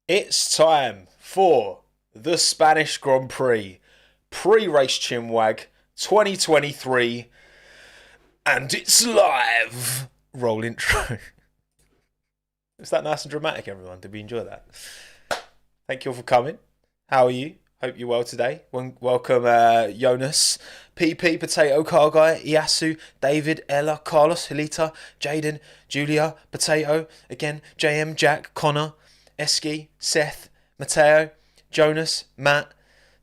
It's time for the Spanish Grand Prix pre-race Chinwag 2023, and it's live. Roll intro. Is that nice and dramatic, everyone? Did we enjoy that? Thank you all for coming. How are you? Hope you're well today. Welcome, Jonas, PP, Potato, Car Guy, Iasu, David, Ella, Carlos, Hilita, Jaden, Julia, Potato, again, JM, Jack, Connor, Eski, Seth, Mateo, Jonas, Matt,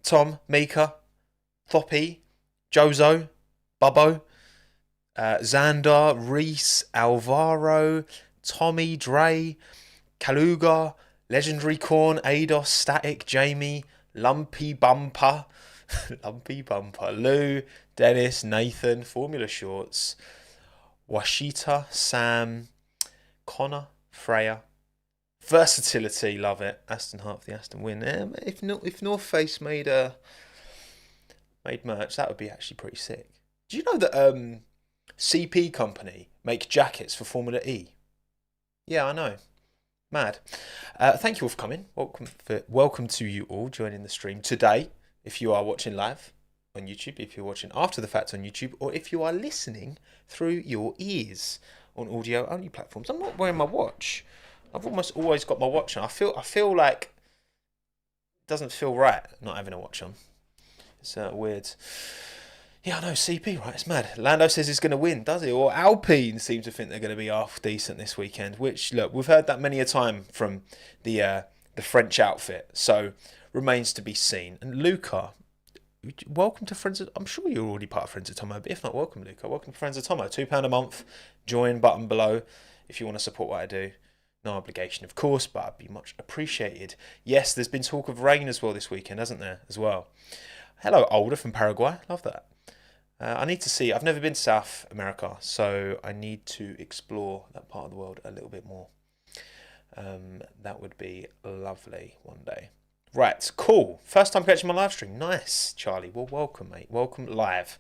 Tom, Mika, Thoppy, Jozo, Bubbo, Xander, Reese, Alvaro, Tommy, Dre, Kaluga, Legendary Corn, Ados, Static, Jamie, Lumpy Bumper, Lumpy Bumper, Lou, Dennis, Nathan, Formula Shorts, Washita, Sam, Connor, Freya, Versatility, love it. Aston Hart for the Aston win. If North Face made merch, that would be actually pretty sick. Do you know that CP Company make jackets for Formula E? Yeah, I know. Mad. Thank you all for coming. Welcome to you all joining the stream today. If you are watching live on YouTube, if you're watching after the fact on YouTube, or if you are listening through your ears on audio only platforms. I'm not wearing my watch. I've almost always got my watch on. I feel like it doesn't feel right not having a watch on. It's weird. Yeah, I know, CP, right? It's mad. Lando says he's going to win, does he? Or Alpine seem to think they're going to be half decent this weekend, which, look, we've heard that many a time from the French outfit, so remains to be seen. And Luca, welcome to Friends of... I'm sure you're already part of Friends of Tommo, but if not, welcome, Luca. Welcome to Friends of Tommo. £2 a month. Join button below if you want to support what I do. No obligation, of course, but I'd be much appreciated. Yes, there's been talk of rain as well this weekend, hasn't there, as well? Hello, Older from Paraguay. Love that. I need to see. I've never been to South America, so I need to explore that part of the world a little bit more. That would be lovely one day. Right, cool. First time catching my live stream. Nice, Charlie. Well, welcome, mate. Welcome live.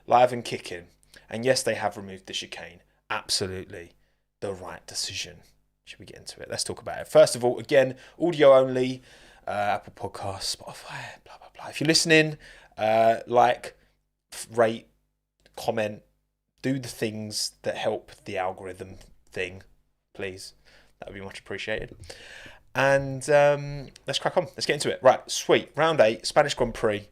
Live and kicking. And yes, they have removed the chicane. Absolutely the right decision. Should we get into it? Let's talk about it. First of all, again, audio only, Apple Podcasts, Spotify, blah, blah, blah. If you're listening, like, rate, comment, do the things that help the algorithm thing, please. That would be much appreciated. And let's crack on. Let's get into it. Right, sweet. Round 8, Spanish Grand Prix.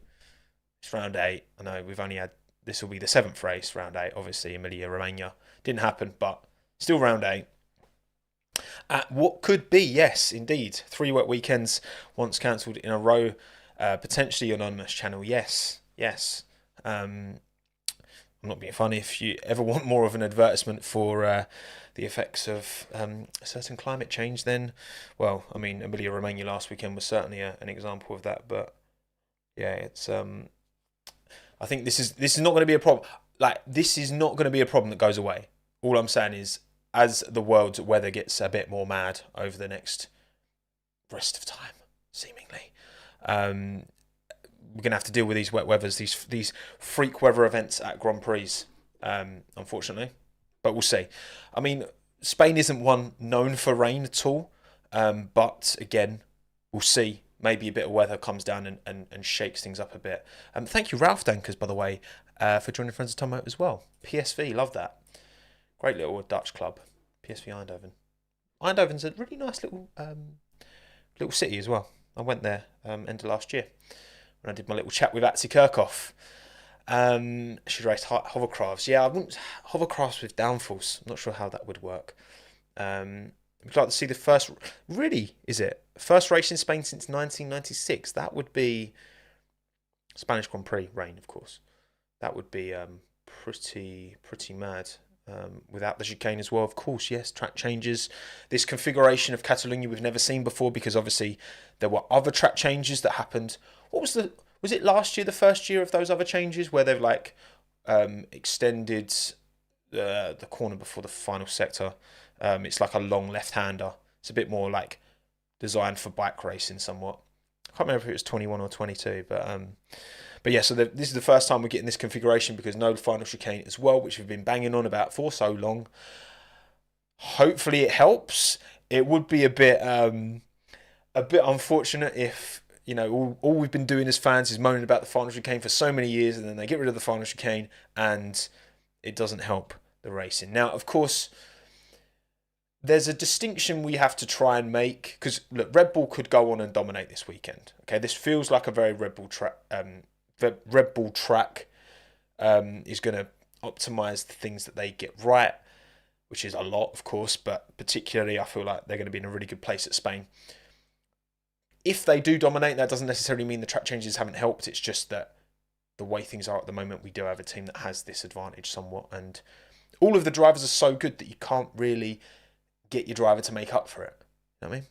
It's round 8. I know we've only had, this will be the 7th race, round 8. Obviously, Emilia-Romagna. Didn't happen, but still round 8. At what could be, yes, indeed, 3 wet weekends once cancelled in a row, potentially anonymous channel. Yes. I'm not being funny. If you ever want more of an advertisement for the effects of a certain climate change, then, well, I mean, Emilia-Romagna last weekend was certainly an example of that. But yeah, it's I think this is not going to be a problem. Like, this is not going to be a problem that goes away. All I'm saying is, as the world's weather gets a bit more mad over the next rest of time, seemingly, we're going to have to deal with these wet weathers, these freak weather events at Grand Prix, unfortunately. But we'll see. I mean, Spain isn't one known for rain at all. But again, we'll see. Maybe a bit of weather comes down and shakes things up a bit. Thank you, Ralph Dankers, by the way, for joining Friends of Tommo as well. PSV, love that. Great little Dutch club, PSV Eindhoven. Eindhoven's a really nice little city as well. I went there end of last year when I did my little chat with Atsi Kirchhoff. She raced hovercrafts. Yeah, I wouldn't hovercrafts with downforce. I'm not sure how that would work. We'd like to see the first. Really, is it first race in Spain since 1996? That would be Spanish Grand Prix rain, of course. That would be pretty mad. Without the chicane as well, of course, yes, track changes. This configuration of Catalonia we've never seen before, because obviously there were other track changes that happened. Was it last year, the first year of those other changes, where they've extended the corner before the final sector? It's like a long left-hander. It's a bit more like designed for bike racing somewhat. I can't remember if it was 21 or 22, but yeah, so this is the first time we're getting this configuration, because no final chicane as well, which we've been banging on about for so long. Hopefully it helps. It would be a bit a bit unfortunate if, all we've been doing as fans is moaning about the final chicane for so many years, and then they get rid of the final chicane and it doesn't help the racing. Now, of course, there's a distinction we have to try and make, because look, Red Bull could go on and dominate this weekend. Okay, this feels like a very Red Bull track. The Red Bull track is going to optimize the things that they get right, which is a lot, of course, but particularly I feel like they're going to be in a really good place at Spain. If they do dominate, that doesn't necessarily mean the track changes haven't helped. It's just that the way things are at the moment, we do have a team that has this advantage somewhat, and all of the drivers are so good that you can't really get your driver to make up for it. You know what I mean?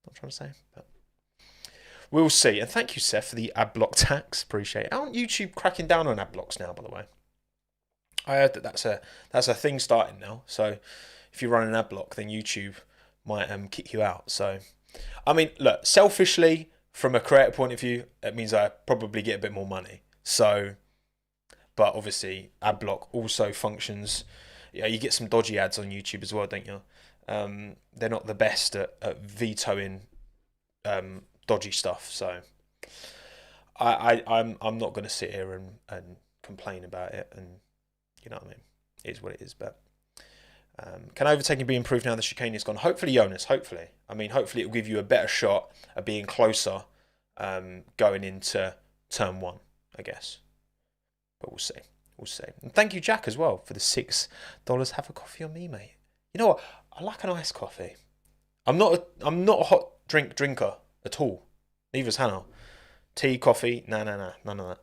I'm trying to say, but we'll see. And thank you, Seth, for the ad block tax. Appreciate it. Aren't YouTube cracking down on ad blocks now, by the way? I heard that that's a thing starting now. So if you run an ad block, then YouTube might kick you out. So, I mean, look, selfishly, from a creator point of view, it means I probably get a bit more money. So, but obviously, ad block also functions. Yeah, you get some dodgy ads on YouTube as well, don't you? They're not the best at vetoing dodgy stuff. So, I'm not going to sit here and complain about it, and you know what I mean. It is what it is. But can overtaking be improved now the chicane is gone? Hopefully, Jonas. Hopefully, hopefully it will give you a better shot at being closer going into turn one, I guess. But we'll see. We'll see. And thank you, Jack, as well, for the $6. Have a coffee on me, mate. You know what? I like an iced coffee. I'm not a hot drinker at all. Neither's Hannah. Tea, coffee, none of that.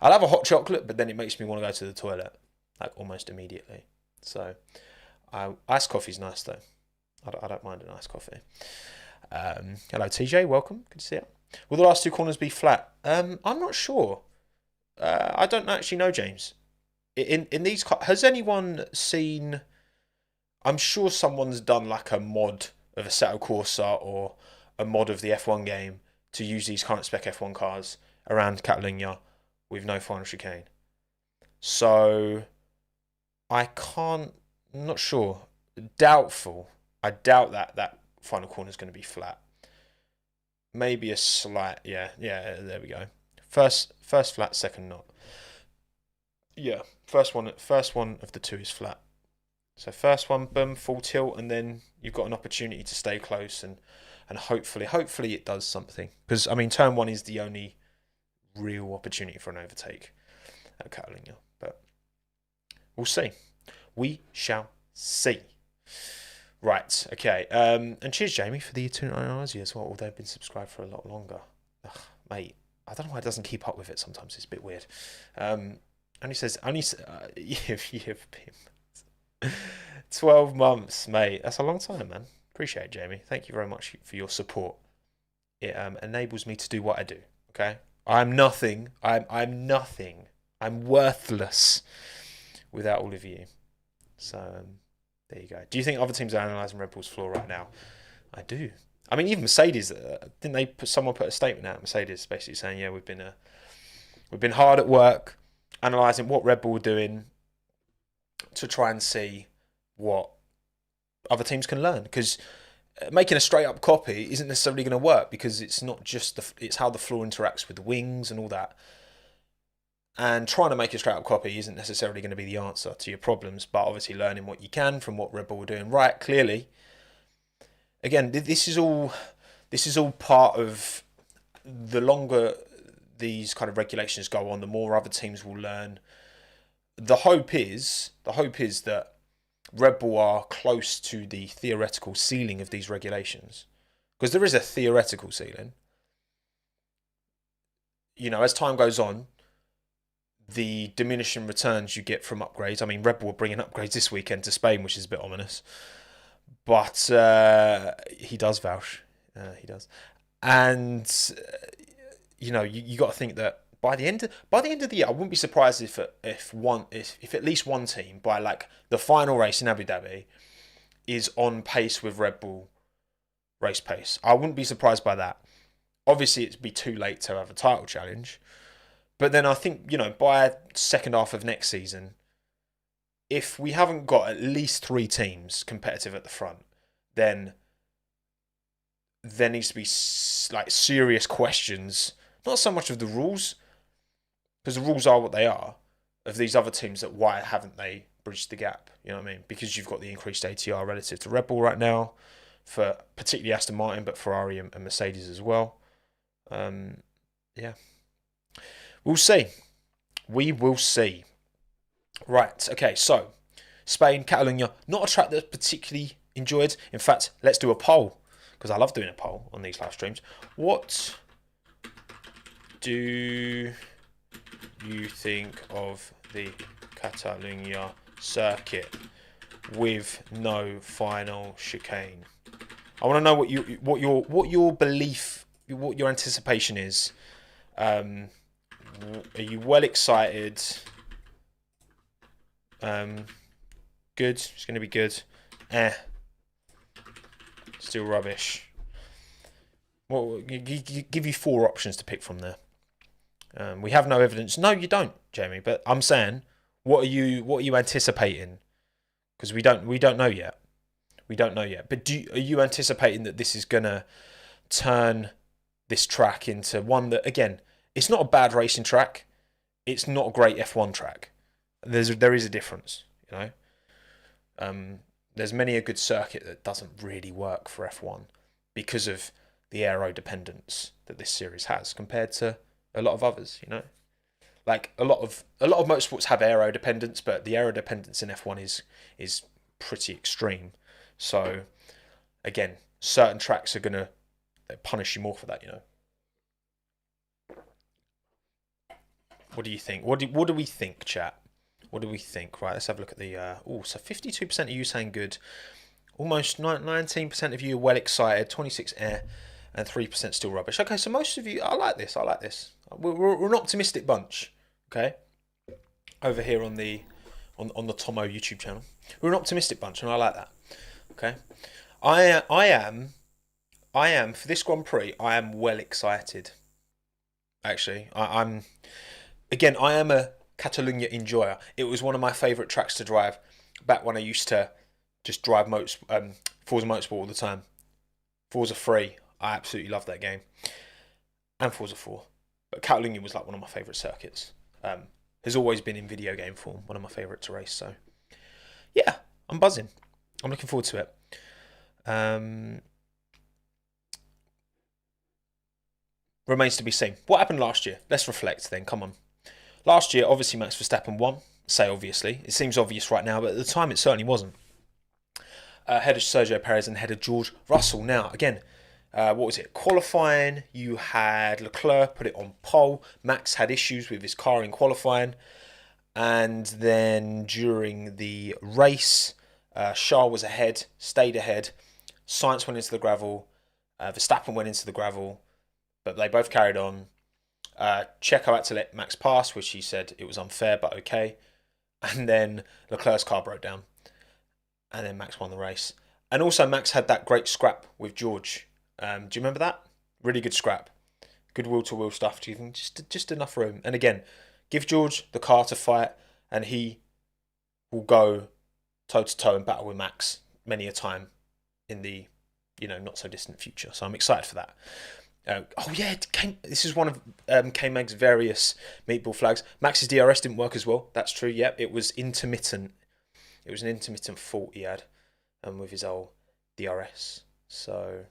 I'll have a hot chocolate, but then it makes me want to go to the toilet, like almost immediately. So, iced coffee's nice though. I don't mind an iced coffee. Hello, TJ. Welcome. Good to see you. Will the last two corners be flat? I'm not sure. I don't actually know, James. In these, has anyone seen? I'm sure someone's done like a mod of Assetto Corsa or a mod of the F1 game to use these current spec F1 cars around Catalunya with no final chicane. So I can't. I'm not sure. Doubtful. I doubt that final corner is going to be flat. Maybe a slight. Yeah. There we go. First flat, second not. Yeah. First one of the two is flat. So first one, boom, full tilt, and then you've got an opportunity to stay close and hopefully it does something. Because I mean, turn one is the only real opportunity for an overtake at Catalunya. But we'll see. We shall see. Right, okay. And cheers, Jamie, for the 29 hours as well, although I've been subscribed for a lot longer. Ugh, mate, I don't know why it doesn't keep up with it sometimes. It's a bit weird. You've been 12 months, mate. That's a long time, man. Appreciate it, Jamie. Thank you very much for your support. It enables me to do what I do, okay? I'm nothing. I'm nothing. I'm worthless without all of you. So, there you go. Do you think other teams are analysing Red Bull's flaw right now? I do. I mean, even Mercedes, someone put a statement out, Mercedes, basically saying, yeah, we've been hard at work analysing what Red Bull were doing to try and see what other teams can learn. Because making a straight up copy isn't necessarily going to work, because it's not just it's how the floor interacts with the wings and all that. And trying to make a straight up copy isn't necessarily going to be the answer to your problems, but obviously learning what you can from what Red Bull were doing right, clearly. Again, this is all part of the longer these kind of regulations go on, the more other teams will learn. The hope is that Red Bull are close to the theoretical ceiling of these regulations, because there is a theoretical ceiling. You know, as time goes on, the diminishing returns you get from upgrades. I mean, Red Bull are bringing upgrades this weekend to Spain, which is a bit ominous. But he does vouch. He does. And, you know, you got to think that by the end of the year, I wouldn't be surprised if at least one team, by like the final race in Abu Dhabi, is on pace with Red Bull race pace. I wouldn't be surprised by that. Obviously, it'd be too late to have a title challenge. But then I think, you know, by second half of next season, if we haven't got at least 3 teams competitive at the front, then there needs to be like serious questions, not so much of the rules, because the rules are what they are, of these other teams, that why haven't they bridged the gap? You know what I mean? Because you've got the increased ATR relative to Red Bull right now, for particularly Aston Martin, but Ferrari and Mercedes as well. Yeah, we'll see. We will see. Right. Okay. So Spain, Catalonia, not a track that's particularly enjoyed. In fact, let's do a poll, because I love doing a poll on these live streams. What do you think of the Catalonia circuit with no final chicane? I want to know what your belief, what your anticipation is. Are you well excited? Good. It's going to be good. Still rubbish. Well, give you 4 options to pick from there. We have no evidence. No, you don't, Jamie. But I'm saying, what are you anticipating? Because we don't know yet. We don't know yet. But are you anticipating that this is gonna turn this track into one that, again, it's not a bad racing track. It's not a great F1 track. There is a difference, you know. There's many a good circuit that doesn't really work for F1 because of the aero dependence that this series has compared to a lot of others, you know. Like a lot of motorsports have aero dependence, but the aero dependence in F1 is pretty extreme. So again, certain tracks are gonna punish you more for that, you know. What do you think? What do we think, chat? What do we think? Right, let's have a look at the. So 52% of you saying good, almost 19% of you are well excited, 26 and 3% still rubbish. Okay, so most of you, I like this. We're an optimistic bunch. Okay, over here on the Tommo YouTube channel, we're an optimistic bunch, and I like that. Okay, I am for this Grand Prix. I am well excited. Actually, I'm. Again, I am a Catalonia enjoyer. It was one of my favourite tracks to drive back when I used to just drive Forza Motorsport all the time. Forza 3, I absolutely love that game. And Forza 4. But Catalonia was like one of my favourite circuits. Has always been in video game form, one of my favourite to race. So, yeah, I'm buzzing. I'm looking forward to it. Remains to be seen. What happened last year? Let's reflect then, come on. Last year, obviously, Max Verstappen won. Say obviously. It seems obvious right now, but at the time it certainly wasn't. Ahead of Sergio Perez and ahead of George Russell. Now, again, what was it? Qualifying, you had Leclerc put it on pole. Max had issues with his car in qualifying. And then during the race, Charles was ahead, stayed ahead. Sainz went into the gravel. Verstappen went into the gravel. But they both carried on. Checo had to let Max pass, which he said it was unfair, but okay. And then Leclerc's car broke down. And then Max won the race. And also Max had that great scrap with George. Do you remember that? Really good scrap. Good wheel-to-wheel stuff. Just enough room. And again, give George the car to fight, and he will go toe-to-toe and battle with Max many a time in the, not so distant future. So I'm excited for that. This is one of K-Mag's various meatball flags. Max's DRS didn't work as well. That's true. Yep, it was intermittent. It was an intermittent fault he had with his old DRS. So,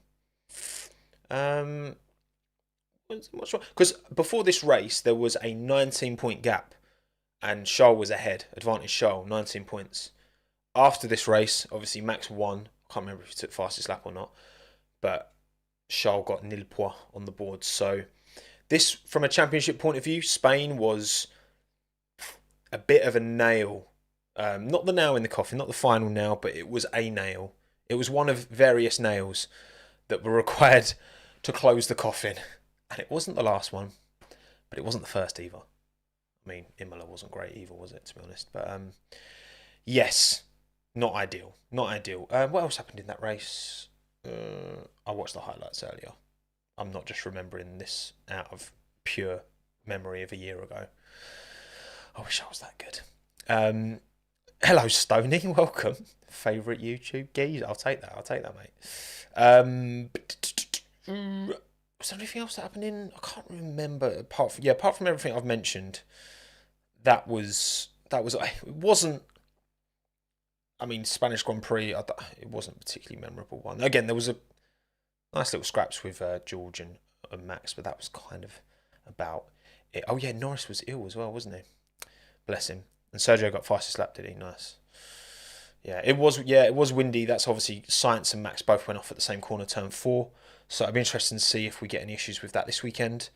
because before this race there was a 19-point gap, and Charles was ahead. Advantage Charles, 19 points. After this race, obviously Max won. I can't remember if he took fastest lap or not, but Charles got nil points on the board. So this, from a championship point of view, Spain was a bit of a nail. Not the nail in the coffin, not the final nail, but it was a nail. It was one of various nails that were required to close the coffin. And it wasn't the last one, but it wasn't the first either. I mean, Imola wasn't great either, was it, to be honest? But yes, not ideal. Not ideal. What else happened in that race? I watched the highlights earlier. I'm not just remembering this out of pure memory of a year ago. I wish I was that good. Hello, Stoney. Welcome. Favourite YouTube geese? I'll take that, mate. Was there anything else that happened in? I can't remember. Apart from everything I've mentioned, that was it wasn't. I mean, Spanish Grand Prix. It wasn't a particularly memorable one. Again, there was a nice little scraps with George and Max, but that was kind of about it. Oh yeah, Norris was ill as well, wasn't he? Bless him. And Sergio got fastest lap, did he? Nice. Yeah, it was. Yeah, it was windy. That's obviously Science and Max both went off at the same corner, turn 4. So it'd be interesting to see if we get any issues with that this weekend.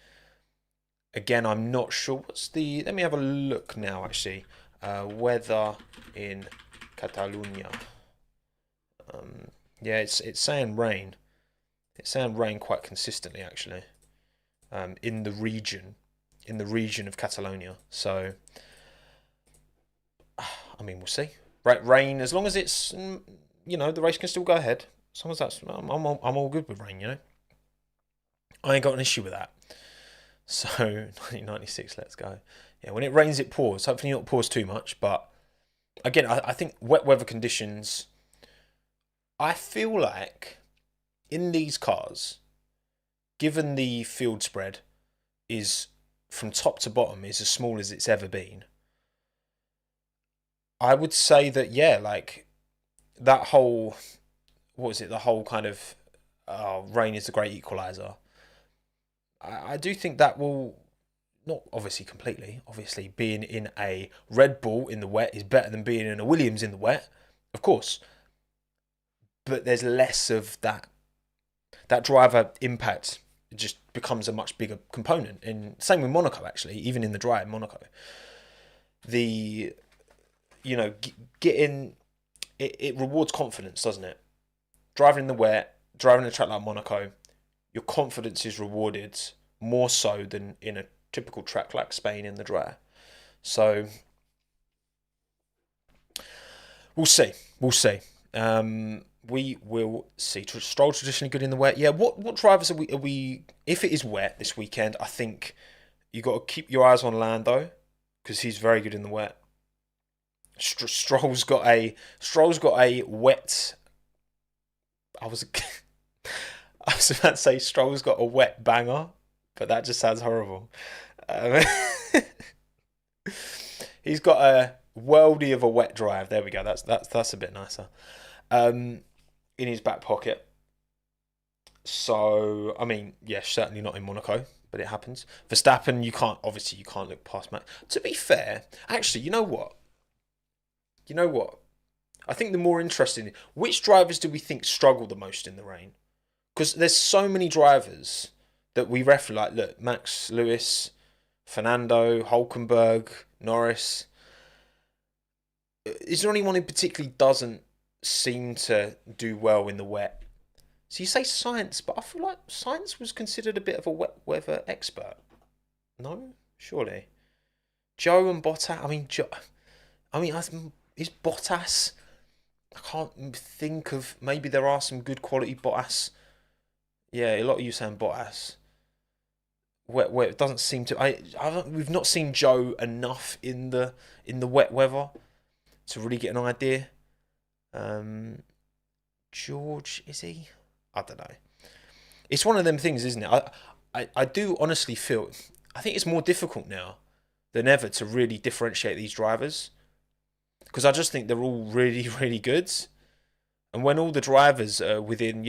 Again, I'm not sure. Let me have a look now. Actually, weather in Catalonia. Yeah, it's saying rain. It's saying rain quite consistently, actually. In the region of Catalonia. So, I mean, we'll see. Rain, as long as it's, the race can still go ahead. As long as that's, I'm all good with rain. I ain't got an issue with that. So 1996, let's go. Yeah, when it rains, it pours. Hopefully not pours too much, but again, I think wet weather conditions. I feel like in these cars, given the field spread is from top to bottom is as small as it's ever been, I would say that like that whole the whole kind of rain is the great equalizer. I do think that will not obviously completely. Obviously, being in a Red Bull in the wet is better than being in a Williams in the wet, of course. But there's less of that driver impact. It just becomes a much bigger component. And same with Monaco, actually, even in the dry in Monaco. Getting it rewards confidence, doesn't it? Driving in the wet, driving a track like Monaco, your confidence is rewarded more so than in a typical track like Spain in the dry. So we'll see. We will see. Stroll traditionally good in the wet. Yeah. What drivers are we? If it is wet this weekend, I think you got to keep your eyes on Lando because he's very good in the wet. Stroll's got a wet. I was about to say Stroll's got a wet banger, but that just sounds horrible. He's got a worldie of a wet drive. There we go. That's a bit nicer. In his back pocket. So I mean, yeah, certainly not in Monaco, but it happens. Verstappen, you can't look past Max. To be fair, actually, you know what? I think the more interesting, which drivers do we think struggle the most in the rain? Because there's so many drivers that we refer like, look, Max, Lewis, Fernando, Hulkenberg, Norris. Is there anyone who particularly doesn't seem to do well in the wet? So you say Science, but I feel like Science was considered a bit of a wet weather expert. No? Surely. Joe and Bottas, is Bottas... I can't think of... Maybe there are some good quality Bottas. Yeah, a lot of you saying Bottas. Wet it doesn't seem to... We've not seen Joe enough in the wet weather to really get an idea. George, is he? I don't know. It's one of them things, isn't it? I do honestly feel... I think it's more difficult now than ever to really differentiate these drivers. Because I just think they're all really, really good. And when all the drivers are within,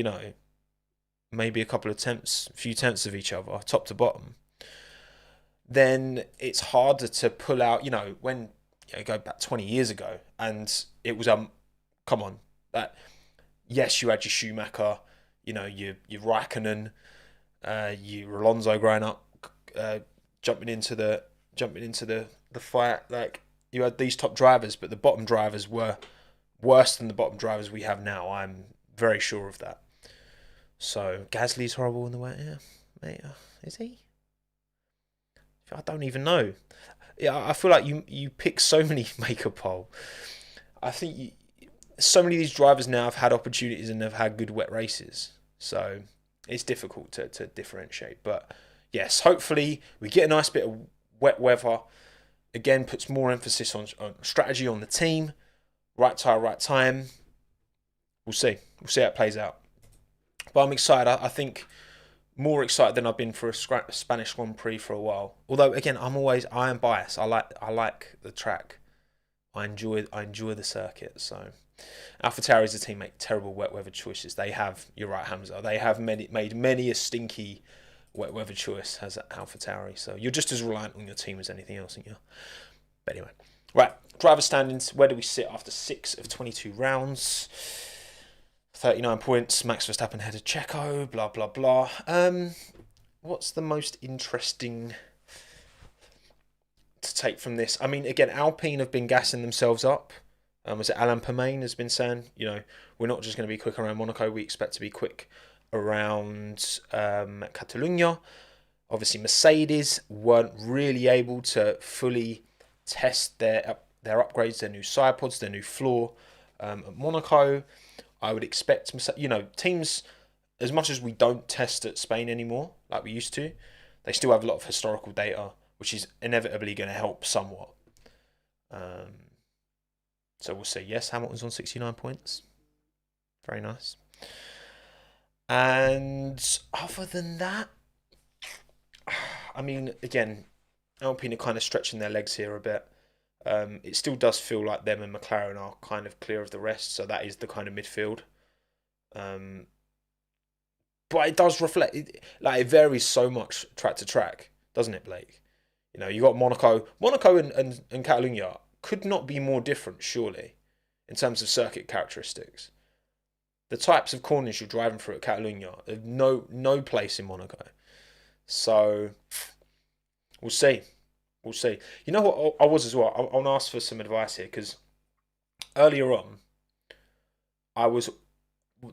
maybe a few tenths of each other, top to bottom, then it's harder to pull out, when go back 20 years ago and it was, come on, yes, you had your Schumacher, your Raikkonen, your Alonso growing up, jumping into the fight, like, you had these top drivers, but the bottom drivers were worse than the bottom drivers we have now. I'm very sure of that. So Gasly's horrible in the way. Yeah, mate, is he? I don't even know. Yeah, I feel like you pick so many make-up pole. I think so many of these drivers now have had opportunities and have had good wet races. So it's difficult to differentiate. But yes, hopefully we get a nice bit of wet weather. Again, puts more emphasis on strategy on the team. Right tire, right time. We'll see. We'll see how it plays out. But I'm excited. I think more excited than I've been for a Spanish Grand Prix for a while. Although again, I am biased. I like the track. I enjoy the circuit. So AlphaTauri as a team make terrible wet weather choices. They have, you're right, Hamza. They have made many a stinky wet weather choice as AlphaTauri. So you're just as reliant on your team as anything else, aren't you? But anyway, right. Driver standings. Where do we sit after 6 of 22 rounds? 39 points. Max Verstappen ahead of Checo. Blah blah blah. What's the most interesting to take from this? I mean, again, Alpine have been gassing themselves up. Was it Alain Permain has been saying, we're not just going to be quick around Monaco, we expect to be quick around Catalonia. Obviously, Mercedes weren't really able to fully test their upgrades, their new side pods, their new floor at Monaco. I would expect, teams, as much as we don't test at Spain anymore, like we used to, they still have a lot of historical data, which is inevitably going to help somewhat. So we'll see. Yes, Hamilton's on 69 points. Very nice. And other than that, I mean, again, Alpine are kind of stretching their legs here a bit. It still does feel like them and McLaren are kind of clear of the rest, so that is the kind of midfield. But it does reflect, it varies so much track to track, doesn't it, Blake? You got Monaco and Catalonia could not be more different, surely, in terms of circuit characteristics. The types of corners you're driving through at Catalonia have no place in Monaco. So we'll see. We'll see. You know what I was as well? I want to ask for some advice here, because earlier on,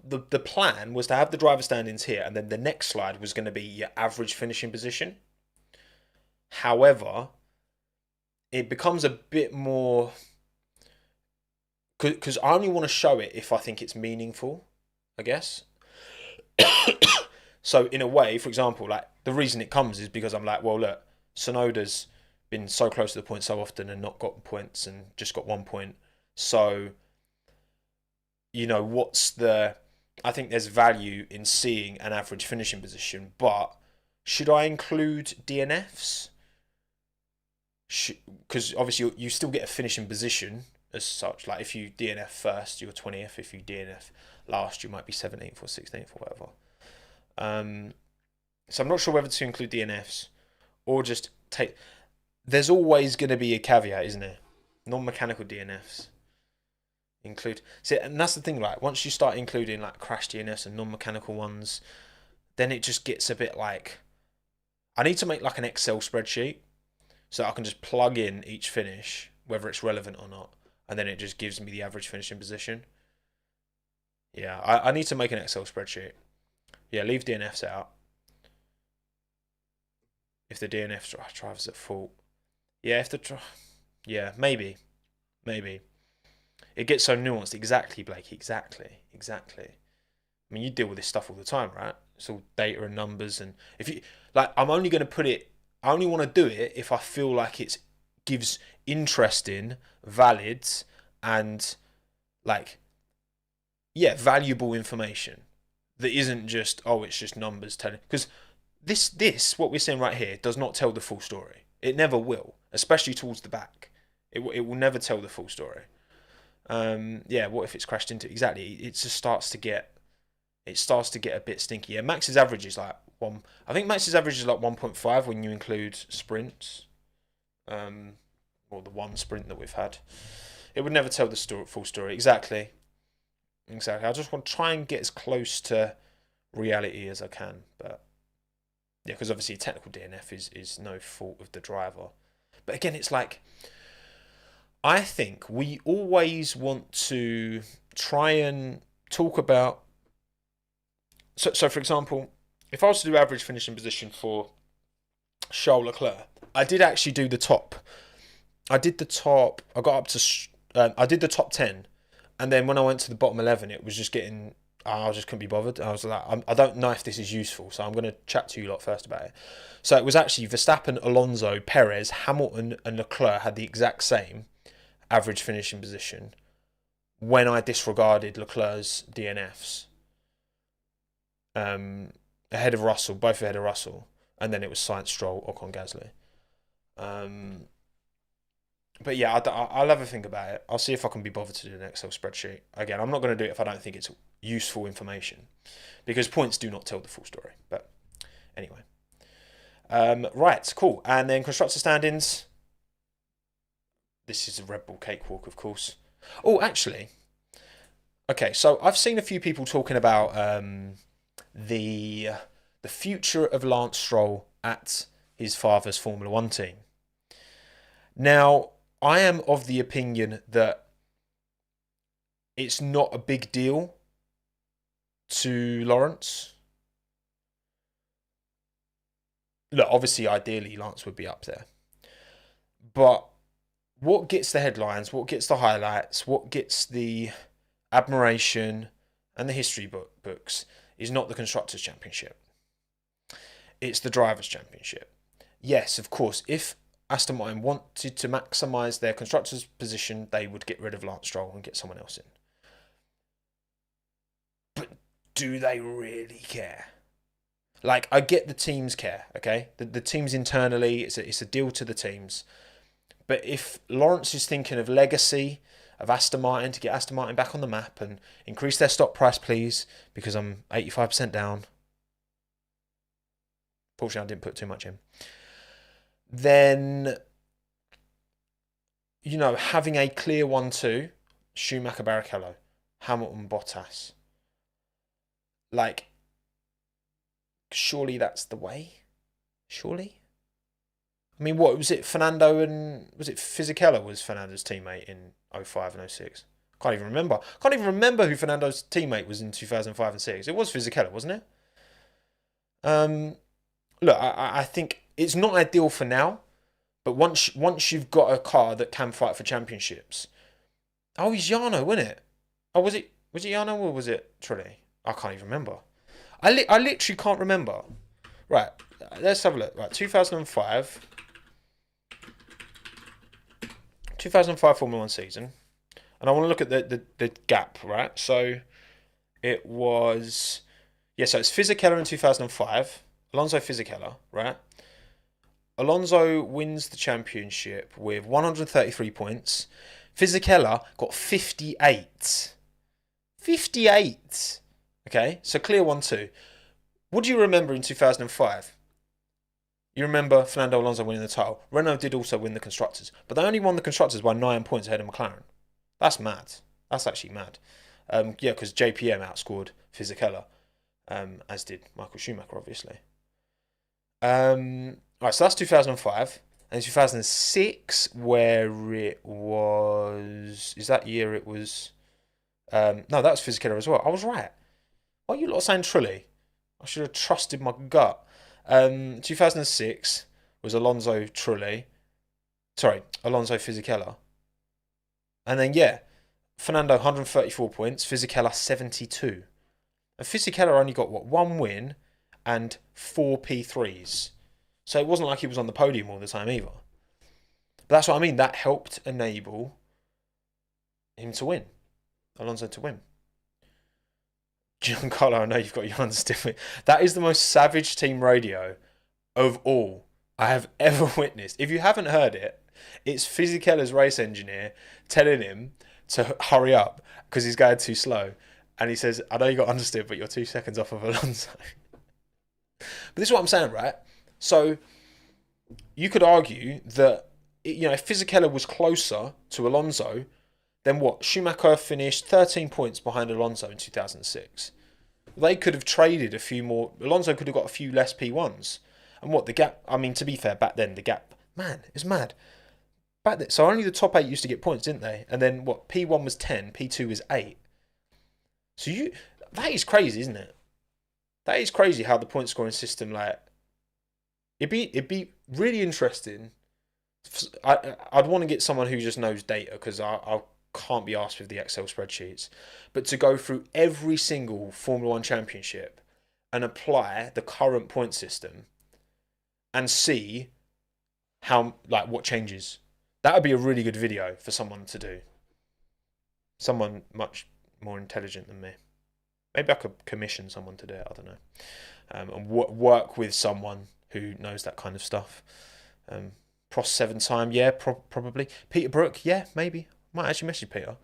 the plan was to have the driver standings here, and then the next slide was going to be your average finishing position. However, it becomes a bit more, because I only want to show it if I think it's meaningful, I guess. So in a way, for example, like the reason it comes is because I'm like, well, look, Sonoda's been so close to the point so often and not got points and just got 1 point. So, I think there's value in seeing an average finishing position, but should I include DNFs? Because obviously you still get a finishing position as such. Like if you DNF first, you're 20th. If you DNF last, you might be 17th or 16th or whatever. So I'm not sure whether to include DNFs or just take. There's always going to be a caveat, isn't there? Non-mechanical DNFs include. See, and that's the thing. Like once you start including like crash DNFs and non-mechanical ones, then it just gets a bit like. I need to make like an Excel spreadsheet so I can just plug in each finish, whether it's relevant or not, and then it just gives me the average finishing position. Yeah, I need to make an Excel spreadsheet. Yeah, leave DNFs out. If the DNF driver's at fault. Yeah, yeah, maybe. It gets so nuanced. Exactly, Blake. Exactly. I mean, you deal with this stuff all the time, right? It's all data and numbers, and if you I'm only going to put it. I only want to do it if I feel like it gives interesting, valid, and valuable information that isn't just it's just numbers telling. Because this what we're saying right here does not tell the full story. It never will, especially towards the back. It will never tell the full story. What if it's crashed into? Exactly. It just starts to get a bit stinky. Yeah, Max's average is like 1. I think Max's average is like 1.5 when you include sprints. Or the one sprint that we've had. It would never tell the full story. Exactly. I just want to try and get as close to reality as I can, but yeah, because obviously a technical DNF is no fault of the driver. But again, it's like I think we always want to try and talk about. So for example, if I was to do average finishing position for Charles Leclerc, I did actually do the top. I did the top. I got up to. I did the top 10, and then when I went to the bottom 11, it was just getting. I just couldn't be bothered. I was like, I don't know if this is useful, so I'm going to chat to you lot first about it. So it was actually Verstappen, Alonso, Perez, Hamilton, and Leclerc had the exact same average finishing position when I disregarded Leclerc's DNFs. ahead of Russell, both ahead of Russell, and then it was Sainz, Stroll, Ocon, Gasly. But yeah, I'll have a think about it. I'll see if I can be bothered to do an Excel spreadsheet. Again, I'm not going to do it if I don't think it's useful information, because points do not tell the full story. But anyway, right, cool. And then constructor standings. This is a Red Bull cakewalk, of course. Oh, actually, okay. So I've seen a few people talking about the future of Lance Stroll at his father's Formula One team. Now, I am of the opinion that it's not a big deal to Lawrence. Look, obviously, ideally, Lance would be up there. But what gets the headlines, what gets the highlights, what gets the admiration and the history books is not the Constructors' Championship. It's the Drivers' Championship. Yes, of course, if Aston Martin wanted to maximise their constructors' position, they would get rid of Lance Stroll and get someone else in. But do they really care? Like, I get the teams care, okay? The teams internally, it's a deal to the teams. But if Lawrence is thinking of legacy of Aston Martin, to get Aston Martin back on the map and increase their stock price, please, because I'm 85% down. Fortunately, I didn't put too much in. Then, you know, having a clear 1-2, Schumacher, Barrichello, Hamilton, Bottas. Like, surely that's the way? Surely? I mean, what was it? Fernando and was it Fisichella was Fernando's teammate in 05 and 06? Can't even remember. Can't even remember who Fernando's teammate was in 2005 and 6. It was Fisichella, wasn't it? Look, I think it's not ideal for now, but once you've got a car that can fight for championships. Oh, he's Jarno, wasn't it? Oh, was it Jarno or was it Trulli? I can't even remember. I literally can't remember. Right, let's have a look. Right, 2005 Formula 1 season. And I want to look at the gap, right? So it was... Yeah, so it's Fisichella in 2005. Alonso Fisichella, right? Alonso wins the championship with 133 points. Fisichella got 58. 58! Okay, so clear 1-2. What do you remember in 2005? You remember Fernando Alonso winning the title. Renault did also win the Constructors, but they only won the Constructors by 9 points ahead of McLaren. That's mad. That's actually mad. Yeah, because JPM outscored Fisichella, as did Michael Schumacher, obviously. Right, so that's 2005. And 2006, where it was... Is that year it was... no, that was Fisichella as well. I was right. Why are you lot saying Trulli? I should have trusted my gut. 2006 was Alonso Trulli. Sorry, Alonso Fisichella. And then, yeah, Fernando 134 points, Fisichella 72. And Fisichella only got, what, 1 win and 4 P3s. So it wasn't like he was on the podium all the time either. But that's what I mean. That helped enable him to win. Alonso to win. Giancarlo, I know you've got your hands stiff. That is the most savage team radio of all I have ever witnessed. If you haven't heard it, it's Fisichella's race engineer telling him to hurry up because he's going too slow. And he says, I know you got understeer, but you're 2 seconds off of Alonso. But this is what I'm saying, right? So you could argue that, you know, if Fisichella was closer to Alonso, then what? Schumacher finished 13 points behind Alonso in 2006. They could have traded a few more. Alonso could have got a few less P1s. And what, the gap, I mean, to be fair, back then, the gap, man, it's mad. Back then, so only the top 8 used to get points, didn't they? And then what, P1 was 10, P2 was 8. So that is crazy, isn't it? That is crazy how the point scoring system, like, it'd be really interesting. I'd want to get someone who just knows data, because I can't be asked with the Excel spreadsheets. But to go through every single Formula 1 championship and apply the current point system and see how, like, what changes. That would be a really good video for someone to do. Someone much more intelligent than me. Maybe I could commission someone to do it, I don't know. and work with someone who knows that kind of stuff. Pross 7-time, yeah, probably. Peter Brook, yeah, maybe. Might actually message Peter.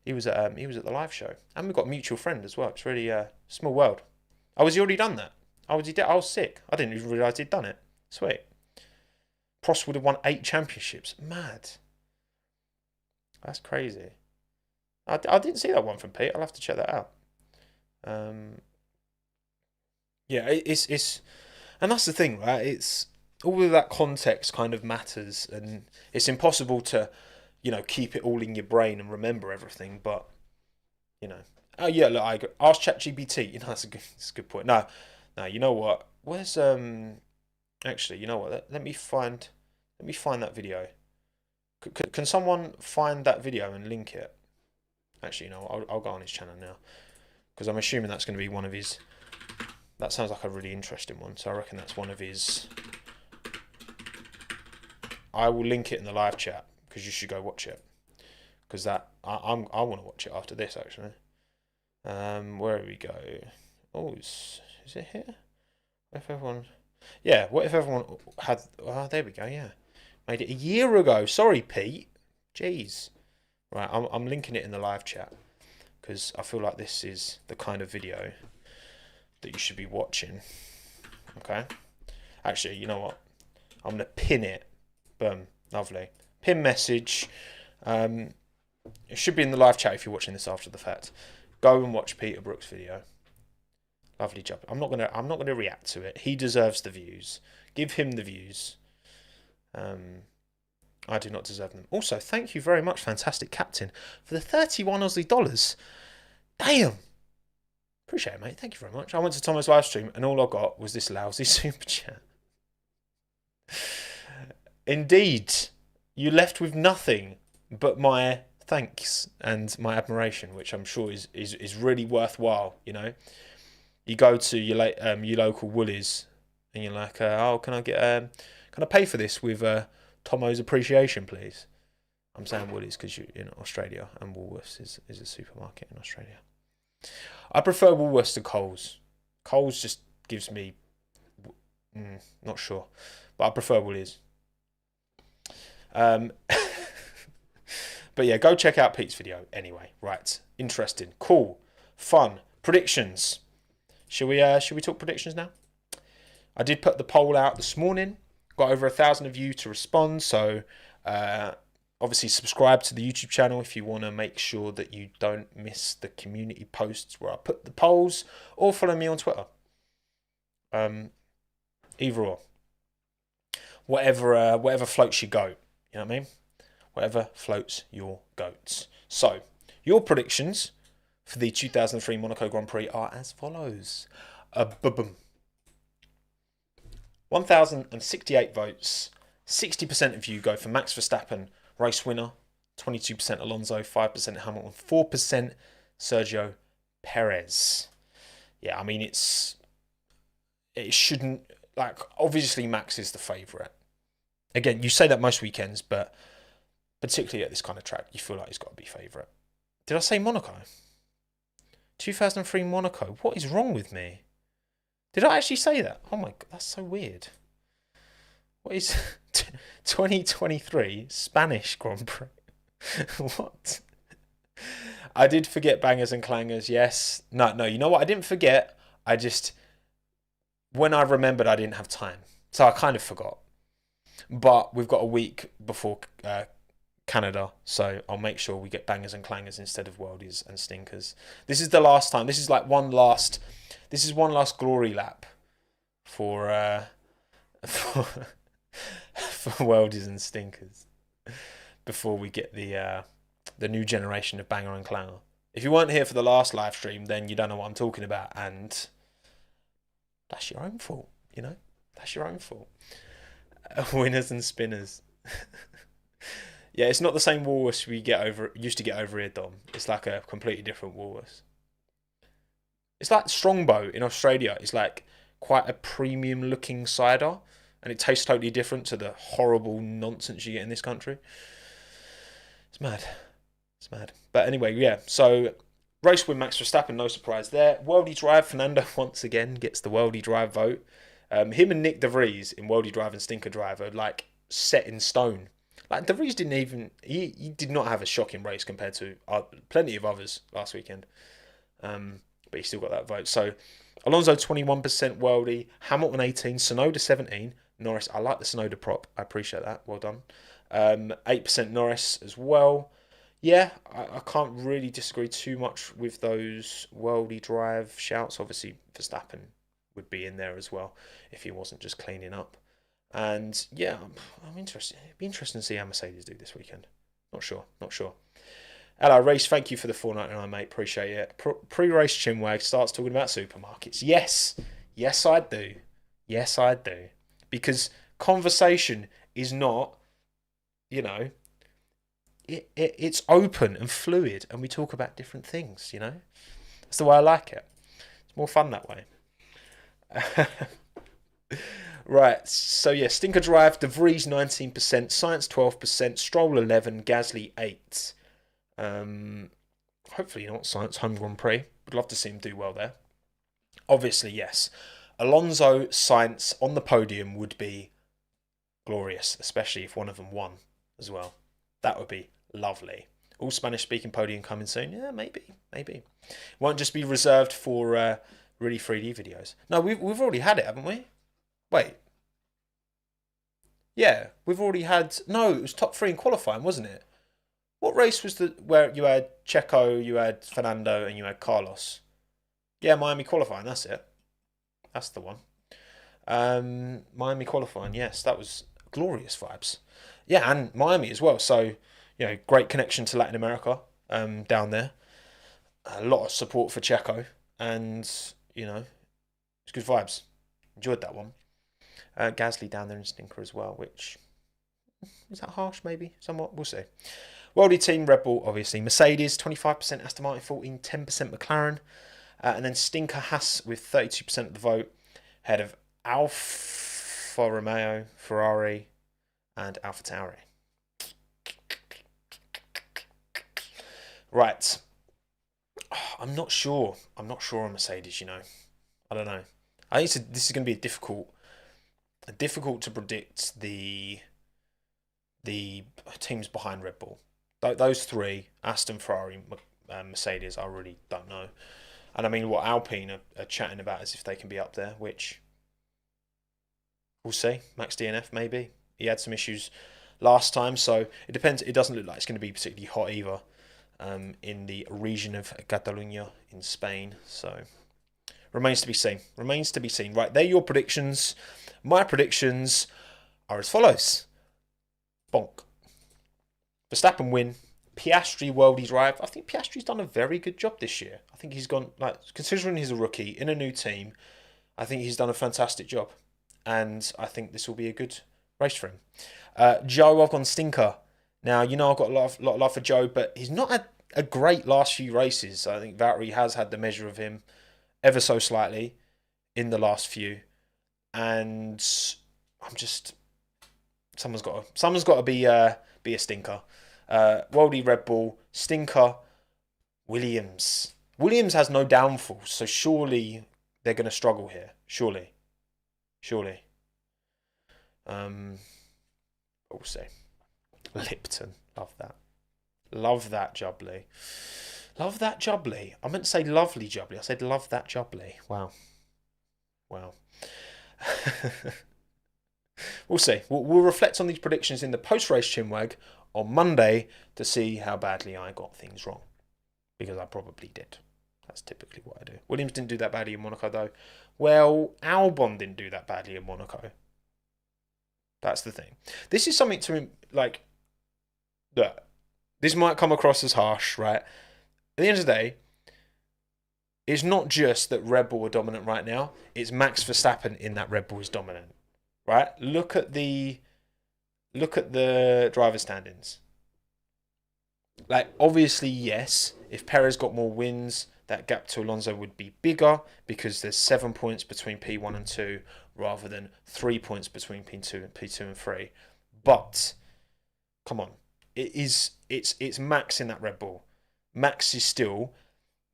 He was at the live show, and we've got a mutual friend as well. It's really small world. Oh, has he already done that? Oh, was he? I was sick. I didn't even realise he'd done it. Sweet. Pross would have won 8 championships. Mad. That's crazy. I didn't see that one from Pete. I'll have to check that out. Yeah, it's and that's the thing, right? It's all of that context kind of matters, and it's impossible to, keep it all in your brain and remember everything. But oh yeah, look, I ask ChatGPT. That's a good point. No, you know what? Where's actually, you know what? Let me find that video. Can someone find that video and link it? Actually, I'll go on his channel now, because I'm assuming that's going to be one of his. That sounds like a really interesting one, so I reckon that's one of his. I will link it in the live chat, because you should go watch it, because I want to watch it after this actually. Where we go? Oh, is it here? If everyone, yeah. What if everyone had? Oh, there we go. Yeah, made it a year ago. Sorry, Pete. Jeez. Right, I'm linking it in the live chat, because I feel like this is the kind of video that you should be watching. Okay. Actually, you know what? I'm gonna pin it. Boom. Lovely. Pin message. It should be in the live chat if you're watching this after the fact. Go and watch Peter Brook's video. Lovely job. I'm not gonna react to it. He deserves the views. Give him the views. I do not deserve them. Also, thank you very much, fantastic captain, for the 31 Aussie dollars. Damn. Appreciate it, mate. Thank you very much. I went to Tommo's live stream and all I got was this lousy super chat. Indeed, you left with nothing but my thanks and my admiration, which I'm sure is really worthwhile. You go to your local Woolies and you're like, oh, can I pay for this with Tommo's appreciation, please? I'm saying Woolies because you're in Australia, and Woolworths is a supermarket in Australia. I prefer Woolworths to Coles. Coles just gives me, not sure, but I prefer Woolies. But yeah, go check out Pete's video anyway. Right, interesting, cool, fun. Predictions. Should we talk predictions now? I did put the poll out this morning. Got over 1,000 of you to respond. So obviously subscribe to the YouTube channel if you want to make sure that you don't miss the community posts where I put the polls, or follow me on Twitter. Either or. Whatever floats your goat. You know what I mean? Whatever floats your goats. So, your predictions for the 2003 Monaco Grand Prix are as follows. 1,068 votes. 60% of you go for Max Verstappen, race winner. 22% Alonso, 5% Hamilton, 4% Sergio Perez. Yeah, I mean, it shouldn't, obviously Max is the favourite. Again, you say that most weekends, but particularly at this kind of track, you feel like he's got to be favourite. Did I say Monaco? 2003 Monaco. What is wrong with me? Did I actually say that? Oh my God, that's so weird. What is 2023 Spanish Grand Prix? What? I did forget bangers and clangers, yes. No, you know what? I didn't forget. When I remembered, I didn't have time. So I kind of forgot. But we've got a week before Canada, so I'll make sure we get bangers and clangers instead of worldies and stinkers. This is the last time. This is one last glory lap for worldies and stinkers before we get the new generation of banger and clanger. If you weren't here for the last live stream, then you don't know what I'm talking about, and that's your own fault. That's your own fault. Winners and spinners. Yeah, it's not the same Woolworths we used to get over here, Dom. It's like a completely different Woolworths. It's like Strongbow in Australia. It's like quite a premium looking cider, and it tastes totally different to the horrible nonsense you get in this country. It's mad. But anyway, yeah. So Race win Max Verstappen, no surprise there. Worldy Drive, Fernando once again gets the Worldy Drive vote. Him and Nick De Vries in Worldy Drive and Stinker Drive are like set in stone. Like De Vries didn't even he did not have a shocking race compared to plenty of others last weekend. But he still got that vote. So Alonso 21% Worldy, Hamilton 18, Tsunoda 17, Norris. I like the Tsunoda prop. I appreciate that. Well done. 8% Norris as well. Yeah, I can't really disagree too much with those Worldy Drive shouts. Obviously, Verstappen would be in there as well if he wasn't just cleaning up. And yeah, I'm interested. It'd be interesting to see how Mercedes do this weekend. Not sure. Hello, Race. Thank you for the 4.99, mate. Appreciate it. Pre-race Chinwag starts talking about supermarkets. Yes, I do. Because conversation is not, it's open and fluid, and we talk about different things. That's the way I like it. It's more fun that way. Right, so yeah, Stinker Drive, De Vries 19%, Science 12%, Stroll 11%, Gasly 8%. Hopefully not Science Home Grand Prix. Would love to see him do well there. Obviously, yes. Alonso, Science on the podium would be glorious, especially if one of them won as well. That would be lovely. All Spanish-speaking podium coming soon. Yeah, maybe. Won't just be reserved for really 3D videos. No, we've already had it, haven't we? Wait. Yeah, we've already had... No, it was top 3 in qualifying, wasn't it? What race was where you had Checo, you had Fernando, and you had Carlos? Yeah, Miami qualifying, that's it. That's the one. Miami qualifying, yes, that was glorious vibes. Yeah, and Miami as well. So, great connection to Latin America down there. A lot of support for Checo, and it's good vibes. Enjoyed that one. Gasly down there in Stinker as well, which is that harsh? Maybe somewhat. We'll see. Worldy team Red Bull, obviously. Mercedes 25%, Aston Martin 14%, 10% McLaren, and then Stinker Haas with 32% of the vote, ahead of Alfa Romeo, Ferrari, and Alfa Tauri. Right. I'm not sure on Mercedes, I don't know. I think this is going to be difficult to predict the teams behind Red Bull. Those three, Aston, Ferrari, Mercedes, I really don't know. And I mean, what Alpine are chatting about is if they can be up there, which we'll see. Max DNF, maybe. He had some issues last time, so it depends. It doesn't look like it's going to be particularly hot either in the region of Catalonia in Spain. So remains to be seen. Right, they're your predictions. My predictions are as follows. Bonk. Verstappen win. Piastri Worldy Drive. I think Piastri's done a very good job this year. I think he's gone, considering he's a rookie in a new team, I think he's done a fantastic job. And I think this will be a good race for him. Joe, I've gone Stinker. Now, I've got a lot of love for Joe, but he's not had a great last few races. I think Valtteri has had the measure of him ever so slightly in the last few. And I'm just... Someone's got to be a stinker. Worldy Red Bull, Stinker, Williams. Williams has no downfall, so surely they're going to struggle here. Surely. We'll see. Lipton, love that Jubbly. I meant to say lovely Jubbly. I said love that Jubbly. Wow. We'll see. We'll reflect on these predictions in the post-race Chinwag on Monday to see how badly I got things wrong. Because I probably did. That's typically what I do. Williams didn't do that badly in Monaco, though. Well, Albon didn't do that badly in Monaco. That's the thing. This is something to, this might come across as harsh, right? At the end of the day, it's not just that Red Bull are dominant right now. It's Max Verstappen in that Red Bull is dominant. Right? Look at the driver standings. Obviously, yes, if Perez got more wins, that gap to Alonso would be bigger because there's 7 points between P1 and 2 rather than 3 points between P2 and 3. But come on, it's Max in that Red Bull. Max is still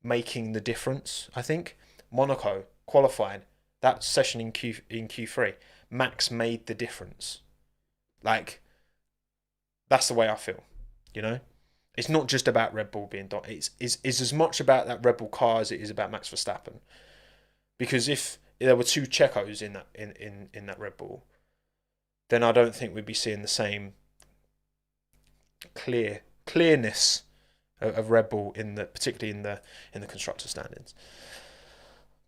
making the difference. I think Monaco qualifying that session in Q3, Max made the difference. Like, that's the way I feel. You know, it's not just about Red Bull being done. It's as much about that Red Bull car as it is about Max Verstappen. Because if there were two Checos in that Red Bull, then I don't think we'd be seeing the same clearness of Red Bull particularly in the constructor standings.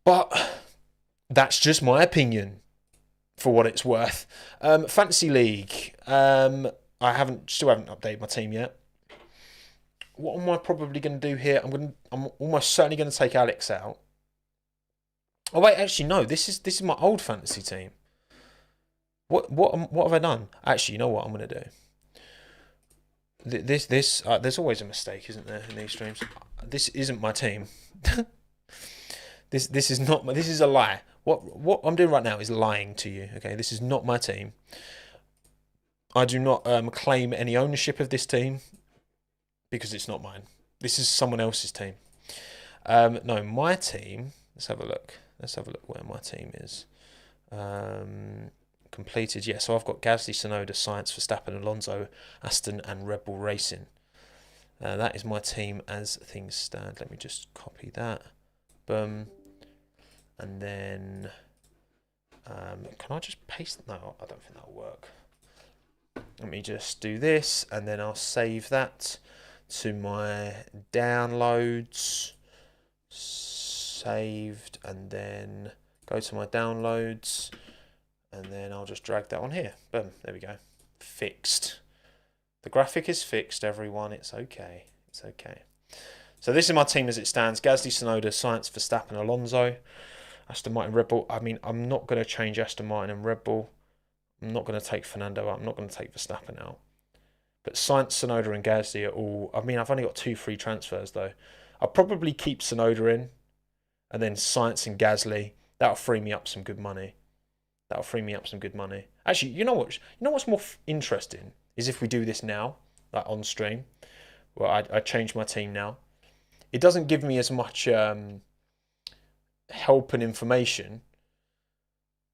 But that's just my opinion, for what it's worth. Fantasy League. I still haven't updated my team yet. What am I probably going to do here? I'm almost certainly going to take Alex out. Oh wait, actually no. This is my old fantasy team. What have I done? Actually, you know what I'm going to do. There's always a mistake, isn't there, in these streams? This isn't my team. This is not. This is a lie. What I'm doing right now is lying to you. Okay, this is not my team. I do not claim any ownership of this team because it's not mine. This is someone else's team. No, my team. Let's have a look. Let's have a look where my team is. Completed. Yeah, so I've got Gasly, Tsunoda, Sainz, Verstappen, Alonso, Aston, and Red Bull Racing. That is my team as things stand. Let me just copy that. Boom. And then, can I just paste? No, I don't think that'll work. Let me just do this, and then I'll save that to my downloads. Saved, and then go to my downloads, and then I'll just drag that on here. Boom, there we go. Fixed. The graphic is fixed, everyone. It's okay. It's okay. So this is my team as it stands. Gasly, Tsunoda, Sainz, Verstappen, Alonso, Aston Martin, Red Bull. I mean, I'm not going to change Aston Martin and Red Bull. I'm not going to take Fernando out. I'm not going to take Verstappen out. But Sainz, Tsunoda, and Gasly are all... I mean, I've only got 2 free transfers, though. I'll probably keep Tsunoda in. And then Sainz and Gasly. That'll free me up some good money. Actually, you know what? You know what's more interesting? Is if we do this now, like on stream. Well, I change my team now. It doesn't give me as much help and information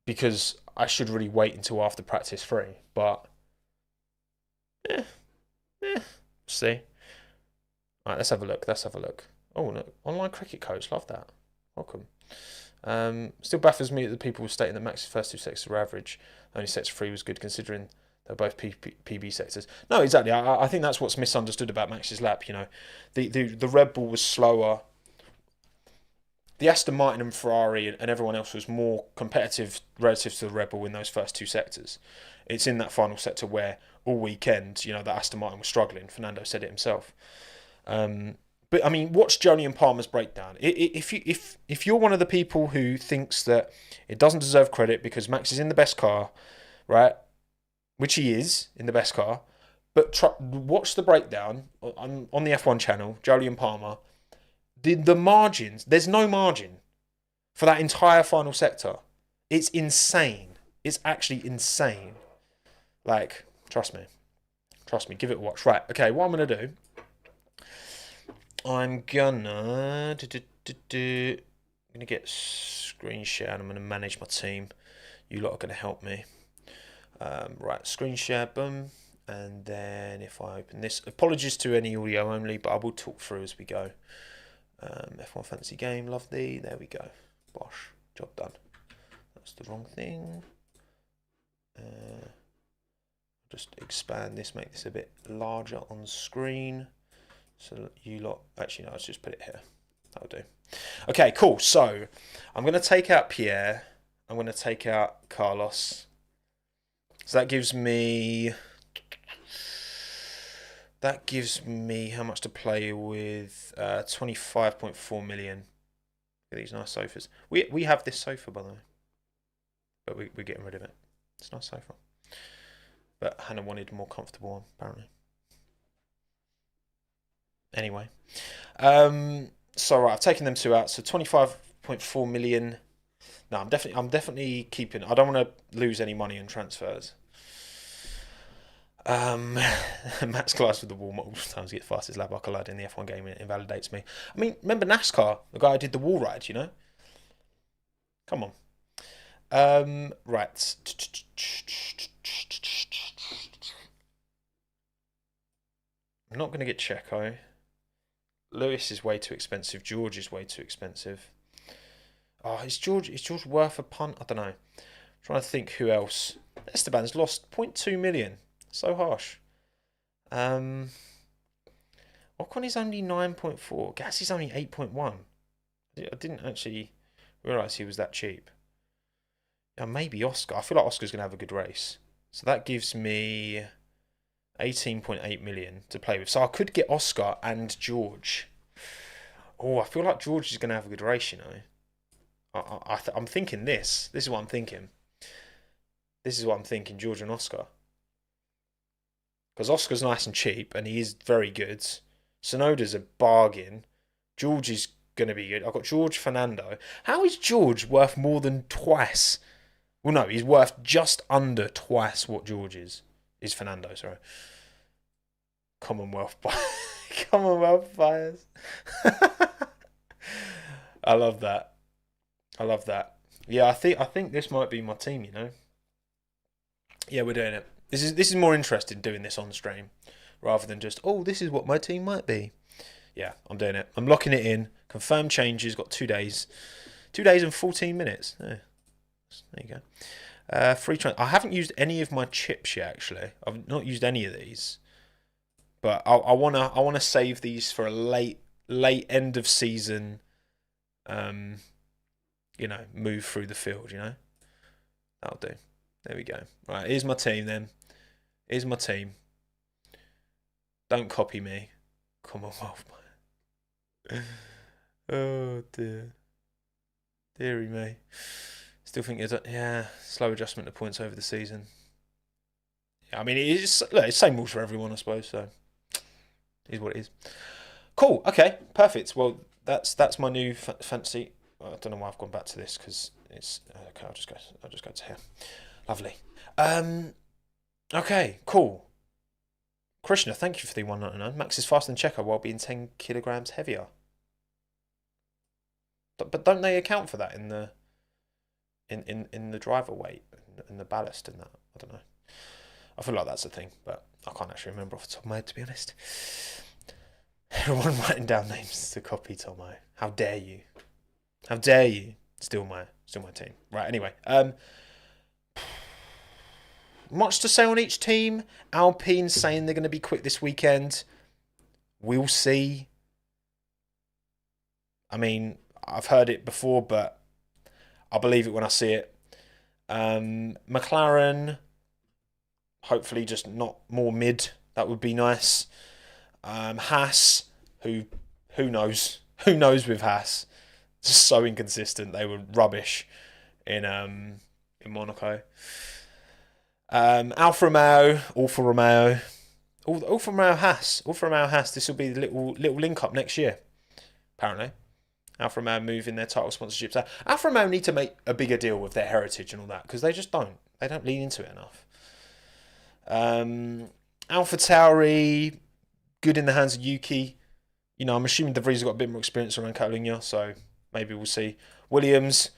because I should really wait until after practice 3. But see. All right, let's have a look. Oh no, online cricket coach, love that. Welcome. Still baffles me that the people were stating that Max's first 2 sectors were average. Only sector 3 was good considering they're both PB sectors. No, exactly. I think that's what's misunderstood about Max's lap. You know, the Red Bull was slower. The Aston Martin and Ferrari and everyone else was more competitive relative to the Red Bull in those first 2 sectors. It's in that final sector where all weekend, you know, that Aston Martin was struggling. Fernando said it himself. But I mean, watch Jolyon Palmer's breakdown. If you're one of the people who thinks that it doesn't deserve credit because Max is in the best car, right? Which he is in the best car, but watch the breakdown on the F1 channel, Jolyon Palmer. The margins, there's no margin for that entire final sector. It's insane. It's actually insane. Like, trust me, give it a watch. Right, okay, what I'm gonna do. I'm gonna get screen share and I'm gonna manage my team. You lot are gonna help me. Right, screen share, boom. And then if I open this, apologies to any audio only, but I will talk through as we go. F1 fantasy game, lovely. There we go. Bosh, job done. That's the wrong thing. Just expand this, make this a bit larger on screen. So you lot, actually no, let's just put it here. That'll do. Okay, cool. So I'm going to take out Pierre. I'm going to take out Carlos. So that gives me how much to play with. 25.4 million. Look at these nice sofas. We have this sofa, by the way, but we're getting rid of it. It's a nice sofa, but Hannah wanted a more comfortable one, apparently. Anyway, so right, I've taken them 2 out. So 25.4 million. No, I'm definitely keeping. I don't want to lose any money in transfers. Matt's class with the wall multiple times, get fastest lap I collide in the F1 game, and it invalidates me. I mean, remember NASCAR, the guy who did the wall ride, you know? Come on. Right. I'm not going to get Checo. Lewis is way too expensive. George is way too expensive. Oh, is George worth a punt? I don't know. I'm trying to think who else. Esteban's lost 0.2 million. So harsh. Ocon is only 9.4. Gas is only 8.1. I didn't actually realise he was that cheap. Maybe Oscar. I feel like Oscar's going to have a good race. So that gives me 18.8 million to play with. So I could get Oscar and George. Oh, I feel like George is going to have a good race, you know. I'm thinking this. This is what I'm thinking. George and Oscar. Because Oscar's nice and cheap, and he is very good. Sonoda's a bargain. George is going to be good. I've got George Fernando. How is George worth more than twice? Well, no, he's worth just under twice what George is. Is Fernando, sorry. Commonwealth bias. I love that. Yeah, I think this might be my team, you know. Yeah, we're doing it. This is more interesting doing this on stream rather than just, oh, this is what my team might be. Yeah, I'm doing it. I'm locking it in. Confirmed changes. Got 2 days. 2 days and 14 minutes. There you go. Free transfer. I haven't used any of my chips yet, actually. I've not used any of these. But I wanna save these for a late end of season move through the field, you know. That'll do. There we go. Right, here's my team then. Here's my team. Don't copy me. Commonwealth. Oh dear. Deary me. Still think it's slow adjustment to points over the season. Yeah, I mean it's the same rules for everyone, I suppose, so it is what it is. Cool, okay, perfect. Well that's my new fancy. I don't know why I've gone back to this because it's okay, I'll just go to here. Lovely. Okay, cool. Krishna, thank you for the 199. Max is faster than Checo while being 10 kilograms heavier. But don't they account for that in the driver weight and the ballast and that? I don't know. I feel like that's a thing, but I can't actually remember off the top of my head, to be honest. Everyone writing down names to copy Tommo. How dare you? How dare you? Still my team. Right, anyway. Much to say on each team. Alpine saying they're going to be quick this weekend. We'll see. I mean, I've heard it before, but I'll believe it when I see it. McLaren, hopefully just not more mid. That would be nice. Haas, who knows? Who knows with Haas? Just so inconsistent. They were rubbish in Monaco. Alfa Romeo Haas. This will be the little link up next year. Apparently, Alfa Romeo moving their title sponsorships out. Alfa Romeo need to make a bigger deal with their heritage and all that because they just don't. They don't lean into it enough. AlphaTauri, good in the hands of Yuki. You know, I'm assuming De Vries has got a bit more experience around Catalunya, so maybe we'll see. Williams,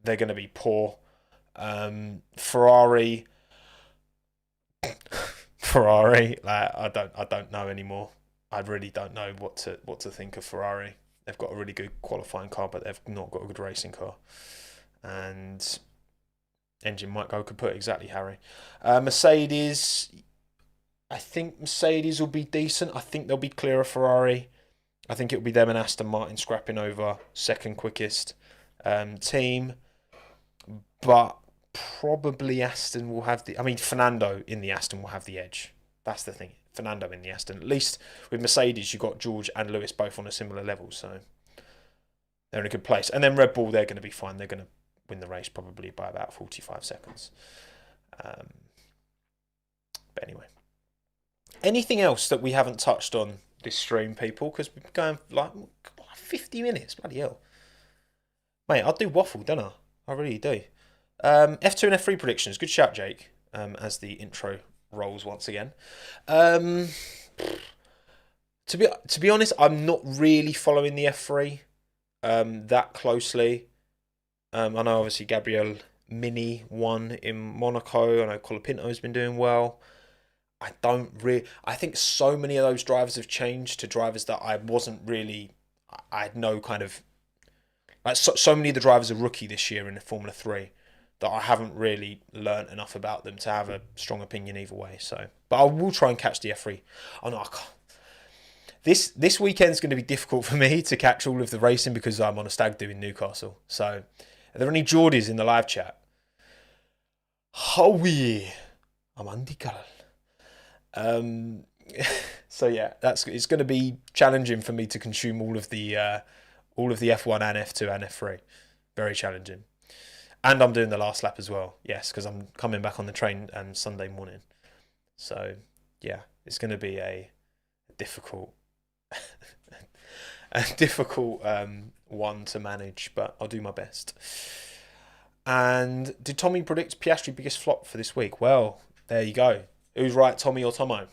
they're going to be poor. Ferrari, like I don't know anymore. I really don't know what to think of Ferrari. They've got a really good qualifying car, but they've not got a good racing car. And engine might go kaput, exactly, Harry. Mercedes, I think Mercedes will be decent. I think they'll be clear of Ferrari. I think it'll be them and Aston Martin scrapping over second quickest team. But probably Aston will have Fernando in the Aston will have the edge. That's the thing. Fernando in the Aston. At least with Mercedes, you've got George and Lewis both on a similar level, so they're in a good place. And then Red Bull, they're going to be fine. They're going to win the race probably by about 45 seconds. But anyway. Anything else that we haven't touched on this stream, people? Because we're going like 50 minutes. Bloody hell. Mate, I do waffle, don't I? I really do. F2 and F3 predictions. Good shout, Jake, as the intro roles once again. Um, to be honest, I'm not really following the F3 that closely. I know obviously Gabriel Mini won in Monaco. I know Colapinto's been doing well. I think so many of those drivers have changed to drivers that I wasn't really. I had no kind of like so many of the drivers are rookie this year in the Formula 3 that I haven't really learnt enough about them to have a strong opinion either way. So, but I will try and catch the F3. Oh no, I can't. This weekend's going to be difficult for me to catch all of the racing because I'm on a stag do in Newcastle. So, are there any Geordies in the live chat? Howie, I'm Andy Carroll. So yeah, it's going to be challenging for me to consume all of the F1 and F2 and F3. Very challenging. And I'm doing the last lap as well. Yes, because I'm coming back on the train Sunday morning. So yeah, it's going to be a difficult one to manage, but I'll do my best. And did Tommy predict Piastri biggest flop for this week? Well, there you go. Who's right, Tommy or Tommo?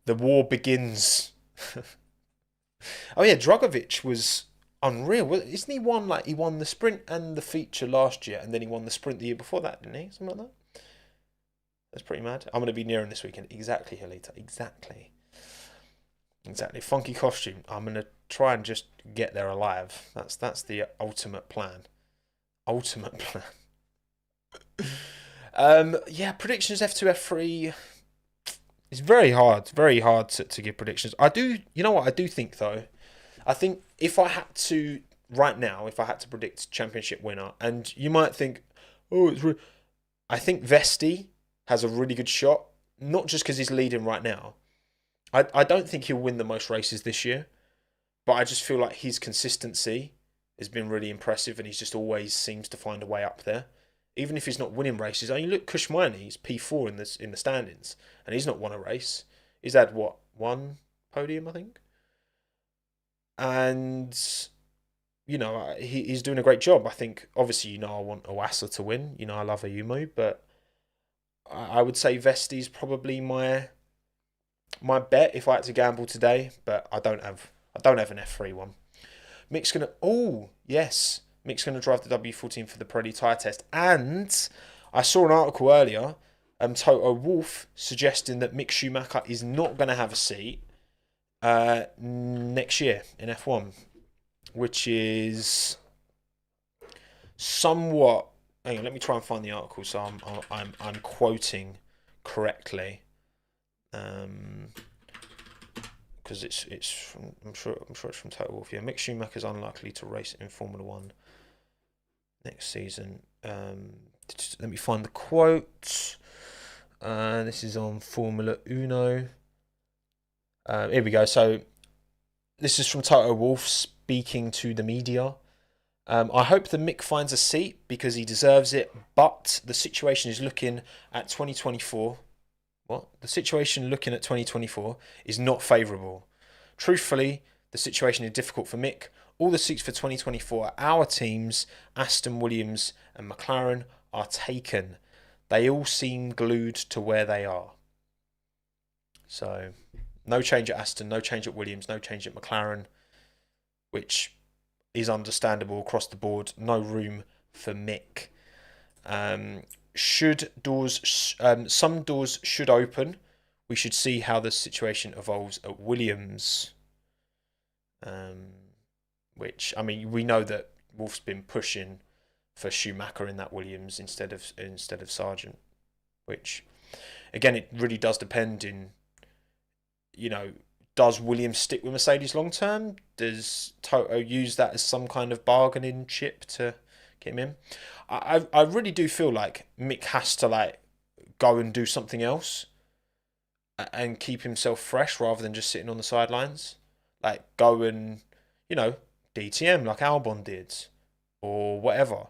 The war begins. Oh yeah, Dragovic was unreal. Isn't he he won the sprint and the feature last year, and then he won the sprint the year before that, didn't he? Something like that. That's pretty mad. I'm going to be near him this weekend. Exactly, Helita. Exactly. Funky costume. I'm going to try and just get there alive. That's the ultimate plan. Yeah, predictions F2, F3. It's very hard to give predictions. You know what I do think though? I think if I had to, right now, if I had to predict championship winner, and you might think, I think Vesti has a really good shot, not just because he's leading right now. I don't think he'll win the most races this year, but I just feel like his consistency has been really impressive, and he's just always seems to find a way up there. Even if he's not winning races, I mean, look, Kushmani, he's P4 in the standings, and he's not won a race. He's had one podium, I think, and he's doing a great job. I think obviously I want Oasa to win. I love Ayumu, but I would say Vesti's probably my bet if I had to gamble today. But I don't have an F3 one. Mick's gonna drive the W14 for the Pirelli tyre test, and I saw an article earlier, Toto Wolff suggesting that Mick Schumacher is not going to have a seat next year in F1, which is somewhat. Hang on, let me try and find the article so I'm quoting correctly, because it's from, I'm sure it's from Toto Wolff. Yeah, Mick Schumacher is unlikely to race in Formula One next season. Let me find the quote. This is on Formula Uno. Here we go. So this is from Toto Wolff speaking to the media. I hope that Mick finds a seat because he deserves it, but the situation is looking at 2024. The situation looking at 2024 is not favourable. Truthfully, the situation is difficult for Mick. All the seats for 2024 are our teams, Aston, Williams and McLaren, are taken. They all seem glued to where they are. So, no change at Aston, no change at Williams, no change at McLaren, which is understandable across the board. No room for Mick. Some doors should open. We should see how the situation evolves at Williams. Which, I mean, we know that Wolff's been pushing for Schumacher in that Williams instead of Sargent, which again it really does depend in, does Williams stick with Mercedes long term? Does Toto use that as some kind of bargaining chip to get him in? I really do feel like Mick has to go and do something else and keep himself fresh rather than just sitting on the sidelines. Go and DTM like Albon did or whatever.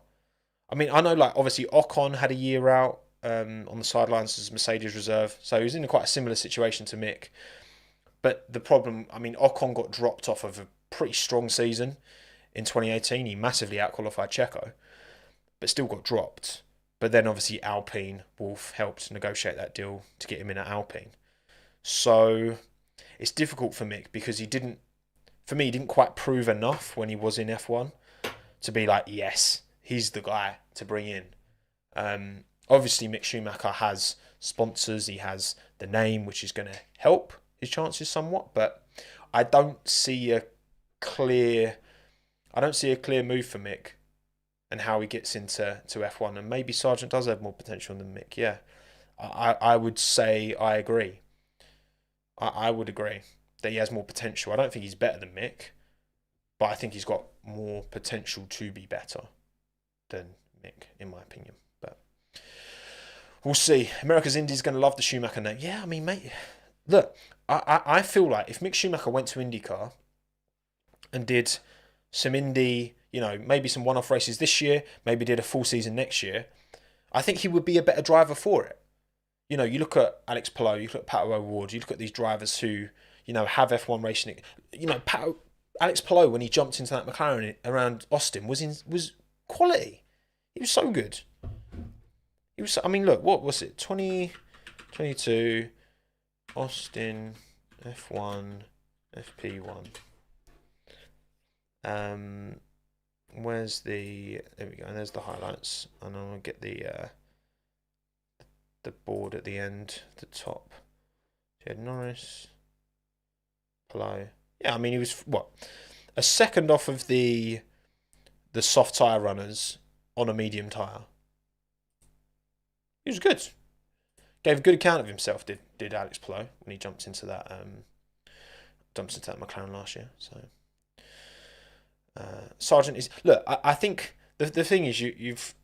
I mean, I know obviously Ocon had a year out on the sidelines as Mercedes reserve, so he was in quite a similar situation to Mick. But the problem, I mean, Ocon got dropped off of a pretty strong season in 2018. He massively outqualified Checo, but still got dropped. But then obviously Alpine, Wolf helped negotiate that deal to get him in at Alpine. So it's difficult for Mick because he didn't quite prove enough when he was in F1 to be like, yes, he's the guy to bring in. Obviously, Mick Schumacher has sponsors. He has the name, which is going to help his chances somewhat. But I don't see a clear move for Mick and how he gets into F1. And maybe Sargent does have more potential than Mick. Yeah, I would say I agree. I would agree that he has more potential. I don't think he's better than Mick, but I think he's got more potential to be better than Mick, in my opinion. But we'll see. America's Indy's going to love the Schumacher name. Yeah, I mean, mate, look, I feel like if Mick Schumacher went to IndyCar and did some Indy, maybe some one-off races this year, maybe did a full season next year, I think he would be a better driver for it. You look at Alex Palou, you look at Pato O'Ward, you look at these drivers who, have F1 racing. Alex Palou, when he jumped into that McLaren around Austin, was quality. He was so good. Look, what was it? 2022 Austin F1 FP1. Where's there we go, and there's the highlights, and I'm gonna get the board at the end, the top. He had Norris, Palou. Yeah, he was a second off of the soft tyre runners on a medium tyre. He was good. Gave a good account of himself. Did Alex Palou when he jumped into that McLaren last year. So Sargent is I think the thing is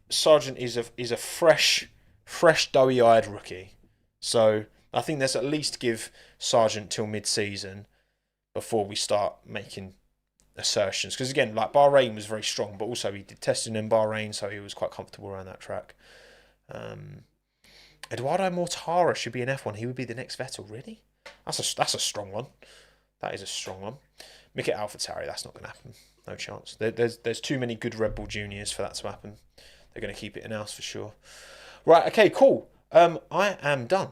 Sargent is a fresh doughy-eyed rookie. So I think there's at least give Sargent till mid-season before we start making assertions. Because again, like Bahrain was very strong, but also he did testing in Bahrain, so he was quite comfortable around that track. Eduardo Mortara should be in F1. He would be the next Vettel. Really? That's a strong one. That is a strong one. Mick at AlphaTauri, that's not going to happen. No chance. There's too many good Red Bull juniors for that to happen. They're going to keep it in-house for sure. Right, okay, cool. I am done.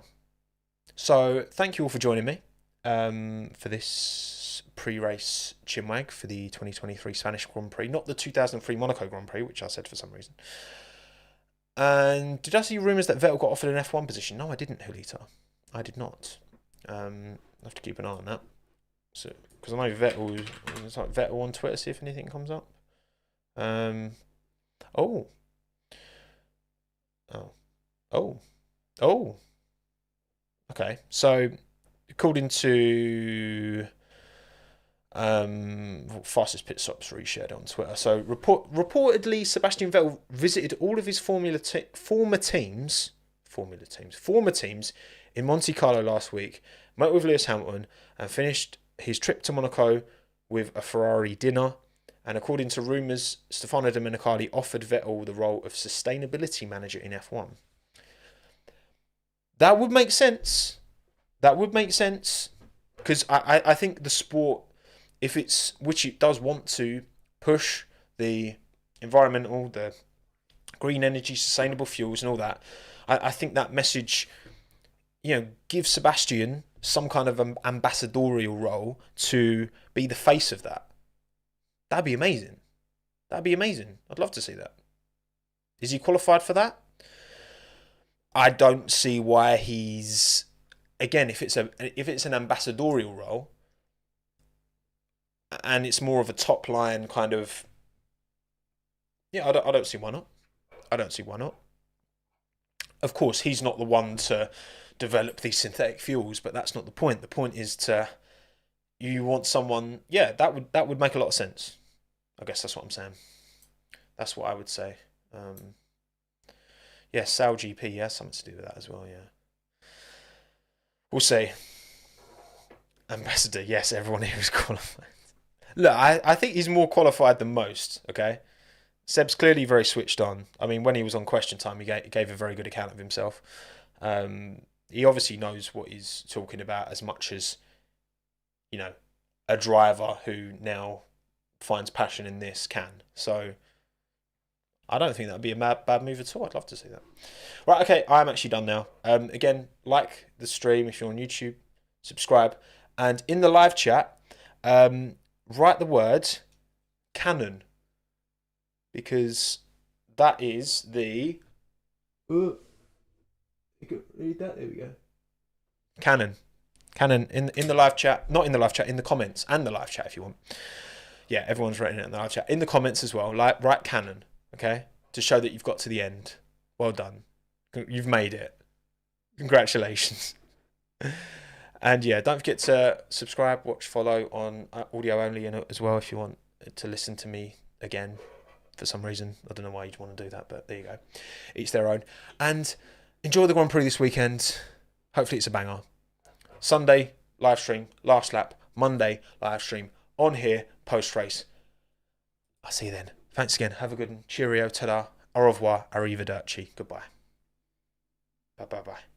So thank you all for joining me for this pre-race Chinwag for the 2023 Spanish Grand Prix. Not the 2003 Monaco Grand Prix, which I said for some reason. And did I see rumours that Vettel got offered an F1 position? No, I didn't, Julita. I did not. I'll have to keep an eye on that. So, because I know Vettel, it's like Vettel on Twitter, see if anything comes up. Okay, so according to fastest pit stops reshared on Twitter. So reportedly, Sebastian Vettel visited all of his former teams in Monte Carlo last week, met with Lewis Hamilton, and finished his trip to Monaco with a Ferrari dinner. And according to rumours, Stefano Domenicali offered Vettel the role of sustainability manager in F1. That would make sense. Because I think the sport, which it does want to push the environmental, the green energy, sustainable fuels and all that, I think that message, gives Sebastian some kind of ambassadorial role to be the face of that. That'd be amazing. I'd love to see that. Is he qualified for that? I don't see why he's... Again, if it's an ambassadorial role, and it's more of a top line kind of... Yeah, I don't see why not. Of course, he's not the one to develop these synthetic fuels, but that's not the point. The point is you want someone... Yeah, that would make a lot of sense. I guess that's what I'm saying. That's what I would say. Yeah, Sal GP, has something to do with that as well, yeah. We'll see. Ambassador, yes, everyone here is qualified. Look, I think he's more qualified than most, okay? Seb's clearly very switched on. When he was on Question Time, he gave a very good account of himself. He obviously knows what he's talking about as much as, a driver who now finds passion in this can. So I don't think that'd be a bad move at all. I'd love to see that. Right, okay, I'm actually done now. Again, like the stream if you're on YouTube, subscribe, and in the live chat, write the word canon, because that is the. You can read that. There we go. Canon in the live chat, not in the live chat, in the comments and the live chat if you want. Yeah, everyone's writing it in the live chat. In the comments as well, write canon, okay, to show that you've got to the end. Well done. You've made it. Congratulations. And yeah, don't forget to subscribe, watch, follow on audio only as well if you want to listen to me again for some reason. I don't know why you'd want to do that, but there you go. Each their own. And enjoy the Grand Prix this weekend. Hopefully it's a banger. Sunday, live stream, last lap. Monday, live stream on here, post-race. I'll see you then. Thanks again. Have a good one. Cheerio. Ta-da. Au revoir. Arrivederci. Goodbye. Bye-bye-bye.